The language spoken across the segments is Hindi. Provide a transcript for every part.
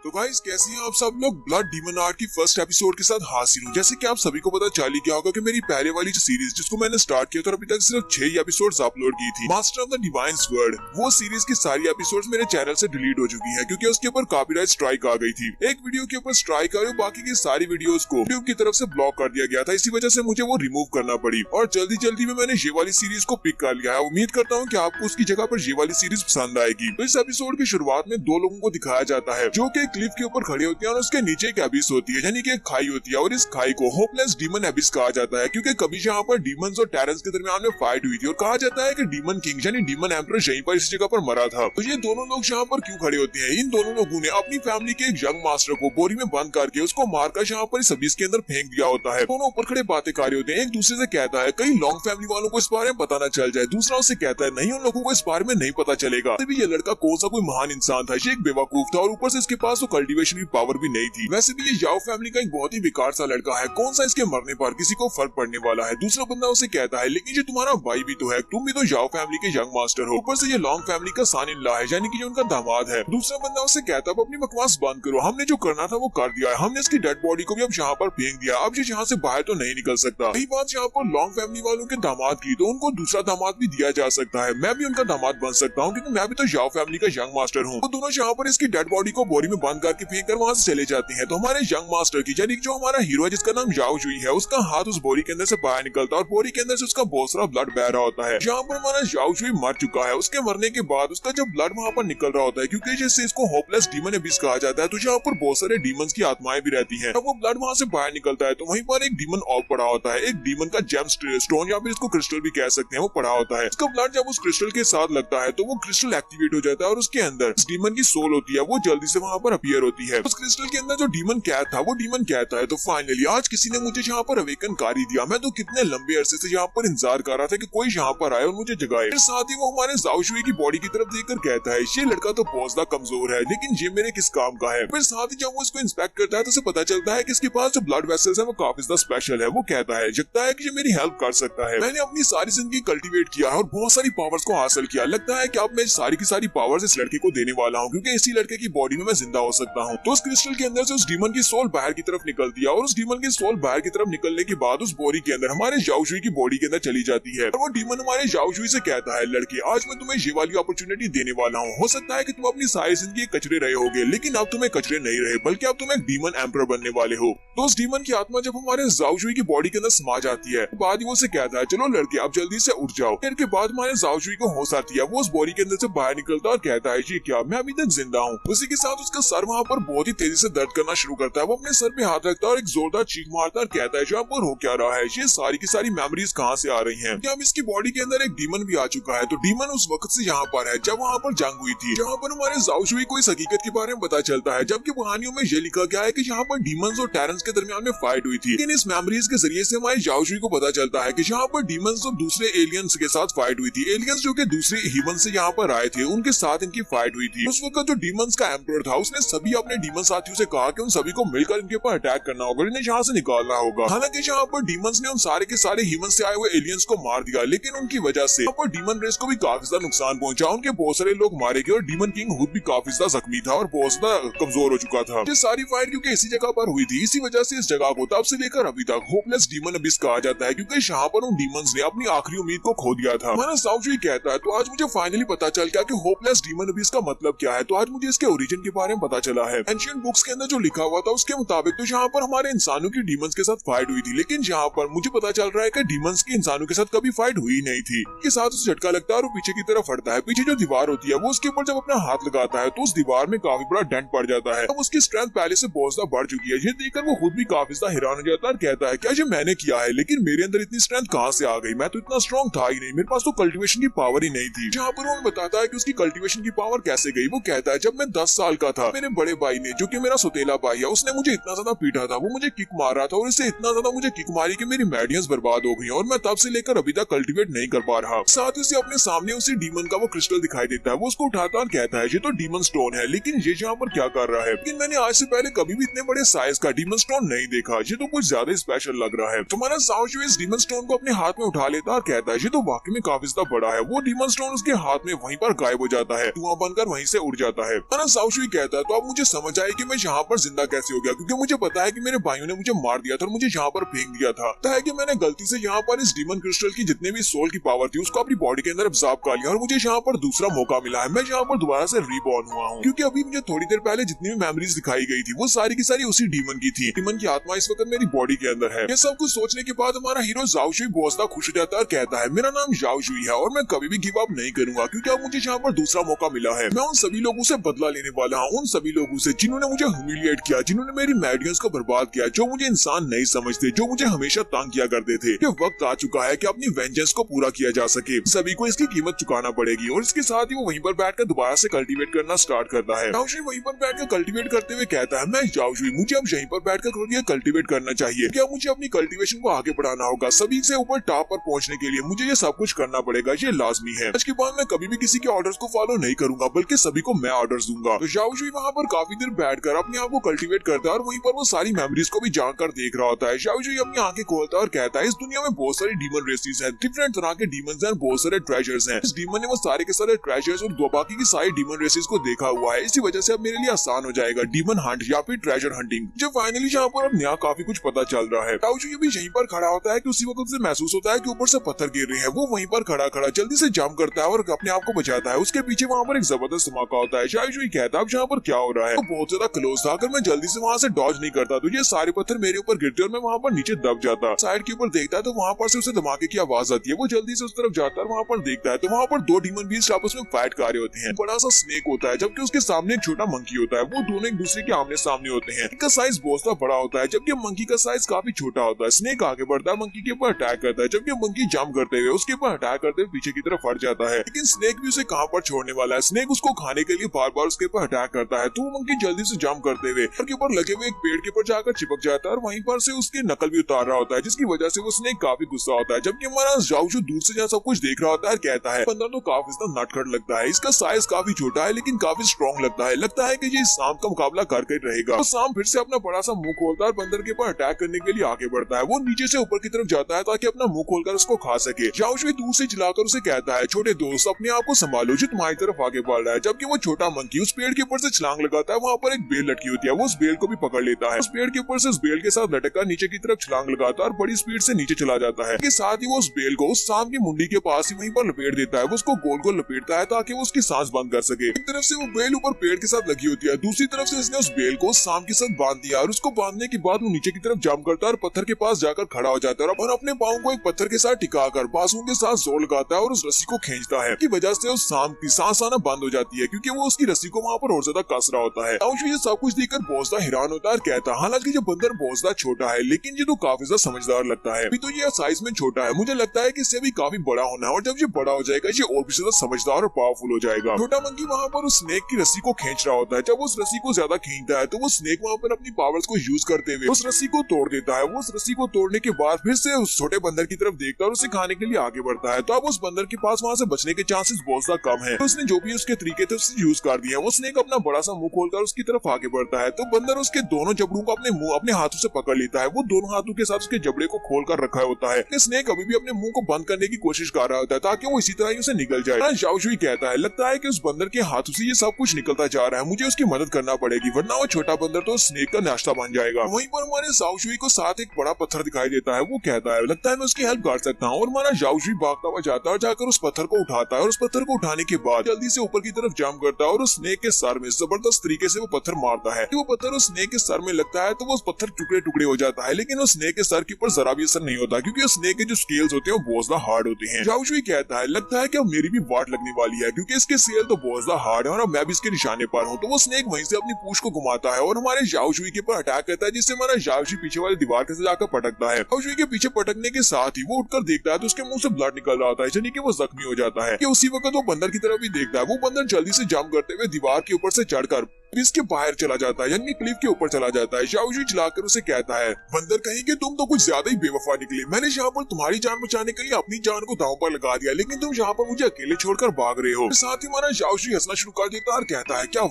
तो गाइस कैसे हैं आप सब लोग। ब्लड डीमन आर्ट की फर्स्ट एपिसोड के साथ हाजिर हूँ। जैसे कि आप सभी को पता चल ही गया होगा कि मेरी पहले वाली जो सीरीज जिसको मैंने स्टार्ट किया था और अभी तक सिर्फ 6 ही एपिसोड्स अपलोड की थी, master of the divine word, वो सीरीज की सारी एपिसोड्स मेरे चैनल से डिलीट हो चुकी है क्योंकि उसके ऊपर कॉपीराइट स्ट्राइक आ गई थी। एक वीडियो के ऊपर स्ट्राइक आई और बाकी की सारी वीडियोस को यूट्यूब की तरफ से ब्लॉक कर दिया गया था। इसी वजह से मुझे वो रिमूव करना पड़ी और जल्दी में मैंने ये वाली सीरीज को पिक कर लिया है। उम्मीद करता हूँ कि आपको उसकी जगह पर ये वाली सीरीज पसंद आएगी। तो इस एपिसोड की शुरुआत में दो लोगों को दिखाया जाता है जो कि एक क्लिफ के ऊपर खड़े होते हैं और उसके नीचे एक एबिस होती है, यानी कि एक खाई होती है और इस खाई को होपलेस डीमन एबिस कहा जाता है क्योंकि कभी यहाँ पर डीमंस और टेरेंस के दरमियान में फाइट हुई थी और कहा जाता है कि डीमन किंग यानी डीमन एम्परर यहीं पर इस जगह पर मरा था। तो ये दोनों लोग यहाँ पर क्यों खड़े होते हैं? इन दोनों लोगों ने अपनी फैमिली के एक यंग मास्टर को बोरी में बंद करके उसको मारकर यहाँ पर इस एबिस के अंदर फेंक दिया होता है। दोनों ऊपर खड़े बातें कर रहे होते हैं, एक दूसरे से कहता है कहीं लॉन्ग फैमिली वालों को इस बारे में पता न चल जाए। दूसरा उससे कहता है नहीं, उन लोगों को इस बारे में नहीं पता चलेगा। तभी ये लड़का कौन सा कोई महान इंसान था, ये एक बेवकूफ था और ऊपर से इसके पास तो कल्टीवेशन की पावर भी नहीं थी। वैसे भी ये याओ फैमिली का एक बहुत ही बेकार सा लड़का है, कौन सा इसके मरने पर किसी को फर्क पड़ने वाला है। दूसरा बंदा उसे कहता है लेकिन ये तुम्हारा भाई भी तो है, तुम भी तो याओ फैमिली के यंग मास्टर हो, ऊपर से ये लॉन्ग फैमिली का सन इन लॉ है यानी कि ये उनका दामाद है। दूसरा बंदा उसे कहता है अपनी बकवास बंद करो, हमने जो करना था वो कर दिया है, हमने इसकी डेड बॉडी को भी अब यहाँ पर फेंक दिया, अब ये यहाँ से बाहर तो नहीं निकल सकता। यही बात यहाँ पर लॉन्ग फैमिली वालों के दामाद की, तो उनको दूसरा दामाद भी दिया जा सकता है। मैं भी उनका दामाद बन सकता हूँ क्योंकि मैं भी तो याओ फैमिली का यंग मास्टर हूँ। तो दोनों यहाँ पर इसकी डेड बॉडी को बोरी में बंद करके फेंक कर वहाँ से चले जाते हैं। तो हमारे यंग मास्टर की यानी जो हमारा हीरो है जिसका नाम याओ जुई है, उसका हाथ उस बोरी के अंदर से बाहर निकलता है और बोरी के अंदर से उसका बहुत सारा ब्लड बह रहा होता है। यहाँ पर हमारा याओ जुई मर चुका है। उसके मरने के बाद उसका जब ब्लड वहाँ पर निकल रहा होता है क्योंकि जैसे इसको होपलेस डीमन एबिस कहा जाता है, तो यहाँ पर बहुत सारे डीमंस की आत्माएं भी रहती हैं। जब वो ब्लड वहाँ से बाहर निकलता है तो वहीं पर एक डीमन और पड़ा होता है, एक डीमन का जेम स्टोन या फिर इसको क्रिस्टल भी कह सकते हैं, वो पड़ा होता है। इसका ब्लड जब उस क्रिस्टल के साथ लगता है तो वो क्रिस्टल एक्टिवेट हो जाता है और उसके अंदर डीमन की सोल होती है, वो जल्दी से वहाँ पर अपीयर होती है। उस क्रिस्टल के अंदर जो डीमन कैद था वो डीमन कहता है तो फाइनली आज किसी ने मुझे यहाँ पर अवेकन कर ही दिया। मैं तो कितने लंबे अरसे से यहाँ पर इंतजार कर रहा था कि कोई यहाँ पर आए और मुझे जगाए। फिर साथ ही वो हमारे याओ जुई की बॉडी की तरफ देखकर कहता है ये लड़का तो बहुत ज्यादा कमजोर है लेकिन ये मेरे किस काम का है। फिर साथ ही जब वो इसको इंस्पेक्ट करता है तो उसे पता चलता है कि इसके पास जो ब्लड वेसल्स है वो काफी ज्यादा स्पेशल है। वो कहता है लगता है कि ये मेरी हेल्प कर सकता है। मैंने अपनी सारी जिंदगी कल्टीवेट किया है और बहुत सारी पावर्स को हासिल किया, लगता है कि अब मैं सारी की सारी पावर्स इस लड़के को देने वाला हूँ क्योंकि इसी लड़के की बॉडी में मैं जिंदा हो सकता हूँ। तो उस क्रिस्टल के अंदर से उस डीमन की सोल बाहर की तरफ निकलती है और उस डीमन की सोल बाहर की तरफ निकलने के बाद उस बोरी के अंदर हमारे याओ जुई की बॉडी के अंदर चली जाती है और वो डीमन हमारे याओ जुई से कहता है लड़के आज मैं तुम्हें ये वाली अपॉर्चुनिटी देने वाला हूँ। हो सकता है कि तुम अपनी सारी जिंदगी कचरे रहे होगे लेकिन अब तुम्हें कचरे नहीं रहे बल्कि अब तुम एक डीमन एम्परर बनने वाले हो। तो उस डीमन की आत्मा जब हमारे याओ जुई की बॉडी के अंदर समा जाती है तो बाद ही वो से कहता है चलो लड़के अब जल्दी से उठ जाओ। फिर के बाद हमारे याओ जुई को होश आती है, वो उस बॉडी के अंदर से बाहर निकलता है और कहता है ये क्या, मैं अभी तक जिंदा हूँ। उसी के साथ उसका सर वहाँ पर बहुत ही तेजी से दर्द करना शुरू करता है। वो अपने सर पे हाथ रखता है और एक जोरदार चीख मारता है और कहता है यहाँ पर हो क्या रहा है, ये सारी की सारी मेमोरीज कहाँ से आ रही हैं? क्या अब इसकी बॉडी के अंदर एक डीमन भी आ चुका है? तो डीमन उस वक्त से यहाँ पर है जब वहाँ पर जंग हुई थी, जहाँ पर हमारे याओ जुई को इस हकीकत के बारे में पता चलता है, जबकि कहानियों में ये लिखा गया है कि यहाँ पर डीमंस और टेरेंस के दरमियान में फाइट हुई थी। लेकिन इस मेमोरीज के जरिए से हमारे याओ जुई को पता चलता है कि यहाँ पर डीमंस और दूसरे एलियंस के साथ फाइट हुई थी। एलियंस जो कि दूसरे ह्यूमन से यहाँ पर आए थे उनके साथ इनकी फाइट हुई थी। उस वक्त जो डीमंस का एम्परर था उसने सभी अपने डीमन साथियों से कहा कि उन सभी को मिलकर इनके ऊपर अटैक करना होगा, इन्हें यहाँ से निकालना होगा। हालांकि यहाँ पर डीमंस ने उन सारे के सारे ह्यूमन से आए हुए एलियंस को मार दिया लेकिन उनकी वजह से यहाँ पर डीमन रेस को भी काफी ज्यादा नुकसान पहुंचा, उनके बहुत सारे लोग मारे गए और डीमन किंग खुद भी काफी ज्यादा जख्मी था और बहुत ज्यादा कमजोर हो चुका था। ये सारी फाइट क्योंकि इसी जगह पर हुई थी, इसी वजह से इस जगह को तब से लेकर अभी तक होपलेस डीमन एबिस कहा जाता है क्योंकि यहाँ पर उन डीमंस ने अपनी आखिरी उम्मीद को खो दिया था। हमारा याओ जुई कहता है तो आज मुझे फाइनली पता चल गया कि होपलेस डीमन एबिस का मतलब क्या है। तो आज मुझे इसके ओरिजिन के बारे में पता चला है। एंशिएंट बुक्स के अंदर जो लिखा हुआ था उसके मुताबिक तो यहाँ पर हमारे इंसानों की डीमंस के साथ फाइट हुई थी, लेकिन यहाँ पर मुझे पता चल रहा है कि डीमंस की इंसानों के साथ कभी फाइट हुई नहीं थी। के साथ उसे झटका लगता है और पीछे की तरफ हटता है। पीछे जो दीवार होती है वो उसके ऊपर जब अपना हाथ लगाता है तो उस दीवार में काफी बड़ा डेंट पड़ जाता है। अब उसकी स्ट्रेंथ पहले से बहुत ज्यादा बढ़ चुकी है। ये देखकर वो खुद भी काफी ज्यादा हैरान हो जाता है और कहता है क्या ये मैंने किया है, लेकिन मेरे अंदर इतनी स्ट्रेंथ कहाँ से आ गई, मैं तो इतना स्ट्रॉन्ग था ही नहीं, मेरे पास तो कल्टीवेशन की पावर ही नहीं थी। जहाँ पर वो बताता है कि उसकी कल्टीवेशन की पावर कैसे गई। वो कहता है जब मैं 10 साल का था मेरे बड़े भाई ने, जो कि मेरा सौतेला भाई है, उसने मुझे इतना ज्यादा पीटा था, वो मुझे किक मार रहा था और इससे इतना ज्यादा मुझे किक मारी कि मेरी मेडियंस बर्बाद हो गई और मैं तब से लेकर अभी तक कल्टीवेट नहीं कर पा रहा। साथ ही उसे अपने सामने उसी डीमन का वो क्रिस्टल दिखाई देता है। वो उसको उठाता और कहता है ये तो डीमन स्टोन है, लेकिन ये यहाँ पर क्या कर रहा है? लेकिन मैंने आज से पहले कभी भी इतने बड़े साइज का डीमन स्टोन नहीं देखा, ये तो कुछ ज्यादा स्पेशल लग रहा है। तुम्हारा याओ जुई इस डीमन स्टोन को अपने हाथ में उठा लेता और कहता है ये तो वाकई में काफी ज्यादा बड़ा है। वो डीमन स्टोन उसके हाथ में वहीं पर गायब हो जाता है, धुआं बनकर वहीं से उड़ जाता है। याओ जुई कहता है तो अब मुझे समझ आया कि मैं यहाँ पर जिंदा कैसे हो गया, क्योंकि मुझे पता है कि मेरे भाइयों ने मुझे मार दिया था और मुझे यहाँ पर फेंक दिया था। तो है कि मैंने गलती से यहाँ पर इस डीमन क्रिस्टल की जितने भी सोल की पावर थी उसको अपनी बॉडी के अंदर अब्सॉर्ब कर लिया और मुझे यहाँ पर दूसरा मौका मिला है। मैं यहाँ पर दोबारा से रीबॉर्न हुआ हूँ, क्योंकि अभी मुझे थोड़ी देर पहले जितनी भी मेमोरीज दिखाई गई थी वो सारी की सारी उसी डीमन की थी। डीमन की आत्मा इस वक्त मेरी बॉडी के अंदर है। ये सब कुछ सोचने के बाद हमारा हीरो जाओ शुई बहुत ज्यादा खुश हो जाता है और कहता है मेरा नाम जाओ शुई है और मैं कभी भी गिव अप नहीं करूंगा, क्योंकि अब मुझे यहाँ पर दूसरा मौका मिला है। मैं उन सभी लोगों से बदला लेने वाला हूँ, उन सभी लोगों से जिन्होंने मुझे ह्यूमिलिएट किया, जिन्होंने मेरी मेडियंस को बर्बाद किया, जो मुझे इंसान नहीं समझते, जो मुझे हमेशा तंग किया करते थे। ये वक्त आ चुका है कि अपनी वेंजेंस को पूरा किया जा सके। सभी को इसकी कीमत चुकाना पड़ेगी। और इसके साथ ही वो वहीं पर बैठकर दोबारा से कल्टीवेट करना स्टार्ट करता है। जाओ शुई वहीं पर बैठकर कल्टीवेट करते हुए कहता है मैं जाओ शुई, मुझे अब यहीं पर बैठकर कल्टीवेट करना चाहिए। क्या मुझे अपनी कल्टीवेशन को आगे बढ़ाना होगा, सभी से ऊपर टॉप पर पहुंचने के लिए मुझे ये सब कुछ करना पड़ेगा, ये लाजमी है। आज के बाद मैं कभी भी किसी के ऑर्डर्स को फॉलो नहीं करूंगा, बल्कि सभी को मैं ऑर्डर्स दूंगा। तो जाओ शुई वहाँ पर काफी देर बैठकर अपने आप को कल्टीवेट करता है और वहीं पर वो सारी मेमोरीज को भी जानकर देख रहा होता है। जाओ शुई अपनी आंखें खोलता है और कहता है इस दुनिया में बहुत सारी डीमन रेसेस हैं, डिफरेंट तरह के डीमंस हैं, बहुत सारे ट्रेजर्स हैं। इस डीमन ने वो सारे के सारे ट्रेजर्स और दो बाकी की सारी डीमन रेसेस को देखा हुआ है। इसी वजह से अब मेरे लिए आसान हो जाएगा डीमन हंट या फिर ट्रेजर हंटिंग। जब फाइनली यहाँ पर अब नया काफी कुछ पता चल रहा है। जाओ शुई भी यहीं पर खड़ा होता है कि उसी वक्त से महसूस होता है कि ऊपर से पत्थर गिर रहे हैं। वो वहीं पर खड़ा खड़ा जल्दी से जंप करता है और अपने आप को बचाता है। उसके पीछे वहाँ पर एक जबरदस्त धमाका होता है। जाओ शुई कहता है अब यहाँ पर क्या हो रहा है, तो बहुत ज्यादा क्लोज था, अगर मैं जल्दी से वहाँ से डॉज नहीं करता तो ये सारे पत्थर मेरे ऊपर गिरते और मैं वहाँ पर नीचे दब जाता। साइड के ऊपर देखता है तो वहाँ पर से उसे धमाके की आवाज आती है। वो जल्दी से उस तरफ जाता है और वहाँ पर देखता है तो वहाँ पर दो डीमन बीस्ट आपस में फाइट कर रहे होते हैं। बड़ा सा स्नेक होता है जबकि उसके सामने एक छोटा मंकी होता है। वो दोनों एक दूसरे के आमने सामने होते हैं। इनका साइज बहुत सा बड़ा होता है जबकि मंकी का साइज काफी छोटा होता है। स्नेक आगे बढ़ता है, मंकी के ऊपर अटैक करता है, जबकि मंकी जंप करते हुए उसके ऊपर अटैक करते हुए पीछे की तरफ हट जाता है। लेकिन स्नेक भी उसे कहां पर छोड़ने वाला है। स्नेक उसको खाने के लिए बार बार उसके ऊपर अटैक करता है, तो वो मंकी जल्दी से जंप करते हुए के ऊपर लगे हुए एक पेड़ के ऊपर जाकर चिपक जाता है और वहीं पर से उसकी नकल भी उतार रहा होता है, जिसकी वजह से वो स्नेक काफी गुस्सा होता है। जबकि हमारा जाओ शुई दूर से जहाँ सब कुछ देख रहा होता है कहता है बंदा तो काफी नटखट लगता है, इसका साइज काफी छोटा है लेकिन काफी स्ट्रॉन्ग लगता है कि ये सांप का मुकाबला करके रहेगा। तो सांप फिर से अपना बड़ा सा मुंह खोलता है और बंदर के ऊपर अटैक करने के लिए आगे बढ़ता है। वो नीचे से ऊपर की तरफ जाता है ताकि अपना मुंह खोलकर उसको खा सके। जाओ शुई दूर से चिल्लाकर उसे कहता है छोटे दोस्त अपने आप को संभालो, जो तुम्हारी तरफ आगे बढ़ रहा है। जबकि वो छोटा मंकी उस पेड़ के ऊपर से छलांग लगाता है। वहाँ पर एक बेल लटकी होती है, वो उस बेल को भी पकड़ लेता है। उस पेड़ के ऊपर से उस बेल के साथ लटककर नीचे की तरफ छलांग लगाता है और बड़ी स्पीड से नीचे चला जाता है। इसके साथ ही वो उस बेल को उस सांप की मुंडी के पास ही वहीं पर लपेट देता है। वो उसको गोल गोल लपेटता है ताकि वो उसकी सांस बंद कर सके। एक तरफ से वो बेल ऊपर पेड़ के साथ लगी होती है, दूसरी तरफ से इसने उस बेल को सांप के साथ बांध दिया और उसको बांधने के बाद वो नीचे की तरफ जंप करता है और पत्थर के पास जाकर खड़ा हो जाता है और अपने पाँव को एक पत्थर के साथ टिकाकर बाजुओं के साथ जोर लगाता है और उस रस्सी को खींचता है। की वजह से उस सांप की सांस आना बंद हो जाती है, क्योंकि वो उसकी रस्सी को वहाँ पर और ज्यादा कस रहा होता है। जाओ शुई ये सब कुछ देखकर बहुत ज्यादा हैरान होता है और कहता है हालांकि ये बंदर बहुत ज्यादा छोटा है लेकिन ये तो काफी ज्यादा समझदार लगता है। अभी तो ये साइज में छोटा है, मुझे लगता है कि इससे भी काफी बड़ा होना है और जब ये बड़ा हो जाएगा ये और भी ज्यादा समझदार और पावरफुल हो जाएगा। छोटा मंकी वहाँ पर उस स्नेक की रस्सी को खींच रहा होता है। जब उस रस्सी को ज्यादा खींचता है तो वो स्नेक वहाँ पर अपनी पावर्स को यूज करते हुए उस रस्सी को तोड़ देता है। वो उस रस्सी को तोड़ने के बाद फिर से उस छोटे बंदर की तरफ देखता है और उसे खाने के लिए आगे बढ़ता है। तो अब उस बंदर के पास वहाँ से बचने के चांसेस बहुत ज्यादा कम है। तो उसने जो भी उसके तरीके थे उससे यूज कर दिया। वो स्नेक अपना बड़ा सा मुंह खोलकर उसकी तरफ आगे बढ़ता है तो बंदर उसके दोनों जबड़ों को अपने हाथों से पकड़ लेता है। वो दोनों हाथों के साथ उसके जबड़े को खोल कर रखा होता है। स्नेक अभी भी अपने मुंह को बंद करने की कोशिश कर रहा होता है ताकि वो इसी तरह ही उसे निकल जाए। जाओ शुई कहता है लगता है कि उस बंदर के हाथों से ये सब कुछ निकलता जा रहा है, मुझे उसकी मदद करना पड़ेगी वरना वो छोटा बंदर तो स्नेक का नाश्ता बन जाएगा। वहीं पर हमारे जाओ शुई को साथ एक बड़ा पत्थर दिखाई देता है। वो कहता है लगता है मैं उसकी हेल्प कर सकता हूँ और हमारा जाओ शुई भागता हुआ जाता है और जाकर उस पत्थर को उठाता है और उस पत्थर को उठाने के बाद जल्दी से ऊपर की तरफ जंप करता है और उस स्नेक के सर में जबरदस्त तरीके से वो पत्थर मारता है। वो पत्थर उस स्नेक के सर में लगता है तो वो पत्थर टुकड़े टुकड़े हो जाता है, लेकिन उस स्नेक के सर के ऊपर जरा भी असर नहीं होता क्योंकि उस स्नेक के जो स्केल्स होते हैं वो बहुत ज्यादा हार्ड होते हैं। जाओ शुई कहता है लगता है कि अब मेरी भी वाट लगने वाली है क्योंकि इसके स्केल तो बहुत ज्यादा हार्ड है और अब मैं भी इसके निशाने पर हूँ। तो वो स्नेक वहीं से अपनी पूंछ को घुमाता है और हमारे जाओ शुई के ऊपर अटैक करता है, जिससे हमारा जाओ शुई पीछे वाली दीवार के जाकर पटकता है। जाओ शुई के पीछे पटकने के साथ ही वो उठकर देखता है तो उसके मुंह से ब्लड निकल रहा होता है, यानी कि वो जख्मी हो जाता है। कि उसी वक्त वो बंदर की तरफ भी देखता है। वो बंदर जल्दी से जंप करते हुए दीवार के ऊपर से चढ़कर इसके बाहर चला जाता है, यानी क्लिफ के ऊपर चला जाता है। जाओ शुई चिल्लाकर उसे कहता है बंदर कहीं कि तुम तो कुछ ज्यादा ही बेवफा निकले। मैंने यहाँ पर तुम्हारी जान बचाने के लिए अपनी जान को दांव पर लगा दिया, लेकिन तुम यहाँ पर मुझे अकेले छोड़कर भाग रहे हो। साथ ही हमारा जाओ शुई हंसना शुरू कर देता है और कहता है क्या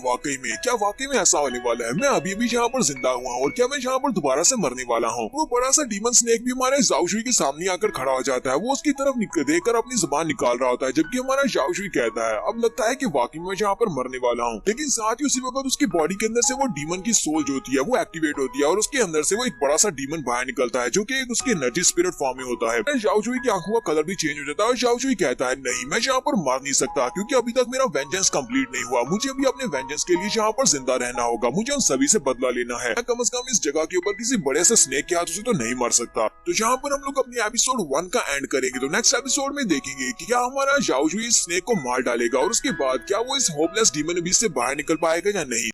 वाकई में ऐसा होने वाला है? मैं अभी भी यहाँ पर जिंदा हुआ हूँ और क्या मैं यहाँ पर दोबारा से मरने वाला हूँ? वो बड़ा सा डीमन स्नेक भी हमारे जाओ शुई के सामने आकर खड़ा हो जाता है। वो उसकी तरफ देखकर अपनी जुबान निकाल रहा होता है, जबकि हमारा जाओ शुई कहता है अब लगता है कि वाकई में यहाँ पर मरने वाला हूँ। लेकिन साथ ही उसी वक्त बाद उसकी बॉडी के अंदर से वो डीमन की सोल जो होती है वो एक्टिवेट होती है और उसके अंदर से वो एक बड़ा सा डीमन बाहर निकलता है जो कि एक उसके एनर्जी स्पिरिट फॉर्म में होता है। झाओ जुई की आंखों का कलर भी चेंज हो जाता है और झाओ जुई कहता है नहीं, मैं यहाँ पर मार नहीं सकता क्योंकि अभी तक मेरा वेंजेंस कंप्लीट नहीं हुआ। मुझे अभी अपने वेंजेंस के लिए यहाँ पर जिंदा रहना होगा, मुझे उन सभी से बदला लेना है। मैं कम से कम इस जगह के ऊपर किसी बड़े से स्नेक के हाथों से तो नहीं मर सकता। तो यहाँ पर हम लोग अपने एपिसोड 1 का एंड करेंगे। तो नेक्स्ट एपिसोड में देखेंगे कि क्या हमारा झाओ जुई स्नेक को मार डालेगा और उसके बाद क्या वो इस होपलेस डीमन बीस्ट से बाहर निकल पाएगा या नहीं।